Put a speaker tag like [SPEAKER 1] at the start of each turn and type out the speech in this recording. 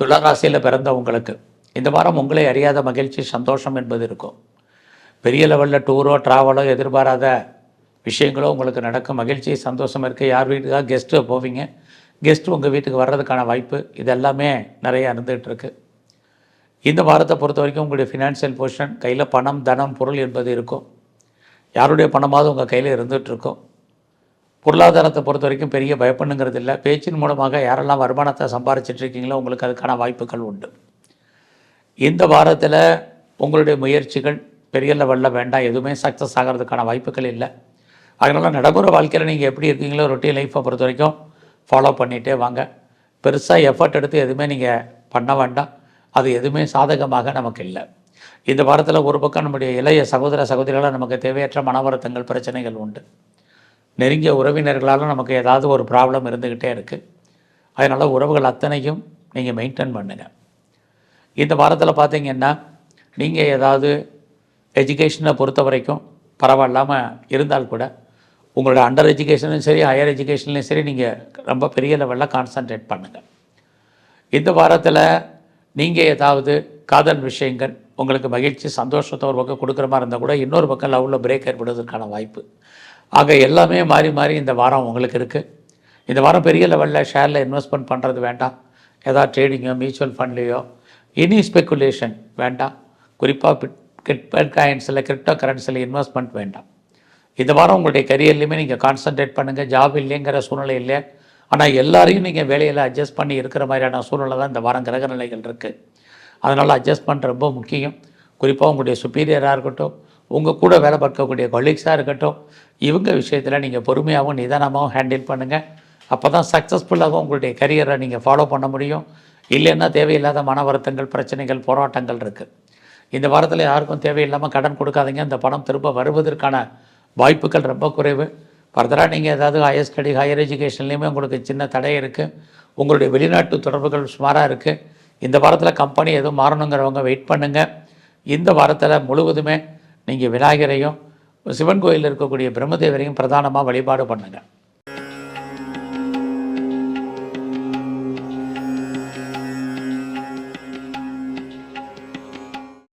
[SPEAKER 1] துளாராசியில் பிறந்த உங்களுக்கு இந்த வாரம் உங்களை அறியாத மகிழ்ச்சி சந்தோஷம் என்பது இருக்கும். பெரிய லெவலில் டூரோ ட்ராவலோ எதிர்பாராத விஷயங்களோ உங்களுக்கு நடக்கும். மகிழ்ச்சி சந்தோஷம் இருக்குது. யார் வீட்டுக்காக கெஸ்ட்டு போவீங்க, கெஸ்ட்டு உங்கள் வீட்டுக்கு வர்றதுக்கான வாய்ப்பு இதெல்லாமே நிறைய இருந்துகிட்ருக்கு. இந்த வாரத்தை பொறுத்த வரைக்கும் உங்களுடைய ஃபினான்ஷியல் பொசிஷன், கையில் பணம் தனம் பொருள் என்பது இருக்கும். யாருடைய பணமாவது உங்கள் கையில் இருந்துகிட்ருக்கும். பொருளாதாரத்தை பொறுத்த வரைக்கும் பெரிய பயப்பண்ணுங்கிறது இல்லை. பேச்சின் மூலமாக யாரெல்லாம் வருமானத்தை சம்பாரிச்சிட்ருக்கீங்களோ உங்களுக்கு அதுக்கான வாய்ப்புகள் உண்டு. இந்த வாரத்தில் உங்களுடைய முயற்சிகள் பெரிய லெவலில் வேண்டாம், எதுவுமே சக்ஸஸ் ஆகிறதுக்கான வாய்ப்புகள் இல்லை. அதனால் நடைமுறை வாழ்க்கையில் நீங்கள் எப்படி இருக்கீங்களோ ரொட்டீன் லைஃப்பை பொறுத்த வரைக்கும் ஃபாலோ பண்ணிகிட்டே வாங்க. பெருசாக எஃபர்ட் எடுத்து எதுவுமே நீங்கள் பண்ண வேண்டாம். அது எதுவுமே சாதகமாக நமக்கு இல்லை. இந்த வாரத்தில் ஒரு பக்கம் நம்முடைய இளைய சகோதர சகோதரிகளால் நமக்கு தேவையற்ற மன வருத்தங்கள் பிரச்சனைகள் உண்டு. நெருங்கிய உறவினர்களால் நமக்கு ஏதாவது ஒரு ப்ராப்ளம் இருந்துக்கிட்டே இருக்குது. அதனால் உறவுகள் அத்தனையும் நீங்கள் மெயின்டைன் பண்ணுங்கள். இந்த வாரத்தில் பார்த்தீங்கன்னா நீங்கள் ஏதாவது எஜுகேஷனை பொறுத்த வரைக்கும் பரவாயில்லாமல் இருந்தால் கூட உங்களோட அண்டர் எஜுகேஷனும் சரி ஹையர் எஜுகேஷன்லையும் சரி நீங்கள் ரொம்ப பெரிய லெவலில் கான்சன்ட்ரேட் பண்ணுங்கள். இந்த வாரத்தில் நீங்கள் ஏதாவது காதல் விஷயங்கள் உங்களுக்கு மகிழ்ச்சி சந்தோஷத்தை ஒரு பக்கம் கொடுக்குற மாதிரி இருந்தால் கூட இன்னொரு பக்கம் லவ்வில் பிரேக் ஏற்படுவதற்கான வாய்ப்பு. ஆக எல்லாமே மாறி மாறி இந்த வாரம் உங்களுக்கு இருக்குது. இந்த வாரம் பெரிய லெவலில் ஷேரில் இன்வெஸ்ட்மெண்ட் பண்ணுறது வேண்டாம். ஏதாவது ட்ரேடிங்கோ மியூச்சுவல் ஃபண்ட்லேயோ எனி ஸ்பெக்குலேஷன் வேண்டாம். குறிப்பாக பிட்காயின்ஸில் கிரிப்டோ கரன்சியில் இன்வெஸ்ட்மெண்ட் வேண்டாம். இந்த வாரம் உங்களுடைய கரியர்லேயுமே நீங்கள் கான்சன்ட்ரேட் பண்ணுங்கள். ஜாப் இல்லைங்கிற சூழ்நிலை இல்லை, ஆனால் எல்லாரையும் நீங்கள் வேலையில் அட்ஜஸ்ட் பண்ணி இருக்கிற மாதிரியான சூழ்நிலை தான் இந்த வாரம் கிரக நிலைகள் இருக்குது. அதனால் அட்ஜஸ்ட்மெண்ட் ரொம்ப முக்கியம். குறிப்பாக உங்களுடைய சுப்பீரியராக இருக்கட்டும், உங்கள் கூட வேலை பார்க்கக்கூடிய கொலீக்ஸாக இருக்கட்டும், இவங்க விஷயத்தில் நீங்கள் பொறுமையாகவும் நிதானமாகவும் ஹேண்டில் பண்ணுங்கள். அப்போ தான் சக்ஸஸ்ஃபுல்லாகவும் உங்களுடைய கரியரை நீங்கள் ஃபாலோ பண்ண முடியும். இல்லைன்னா தேவையில்லாத மன வருத்தங்கள் பிரச்சனைகள் போராட்டங்கள் இருக்குது. இந்த வாரத்தில் யாருக்கும் தேவையில்லாமல் கடன் கொடுக்காதீங்க. அந்த பணம் திரும்ப வருவதற்கான வாய்ப்புகள் ரொம்ப குறைவு. ஃபர்தராக நீங்கள் ஏதாவது ஹையர் ஸ்டடி ஹையர் எஜுகேஷன்லேயுமே உங்களுக்கு சின்ன தடை இருக்குது. உங்களுடைய வெளிநாட்டு தொடர்புகள் சுமாராக இருக்குது. இந்த வாரத்தில் கம்பெனி எதுவும் மாறணுங்கிறவங்க வெயிட் பண்ணுங்கள். இந்த வாரத்தில் முழுவதுமே நீங்கள் விநாயகரையும் சிவன் கோயிலில் இருக்கக்கூடிய பிரம்மதேவரையும் பிரதானமாக வழிபாடு பண்ணுங்கள்.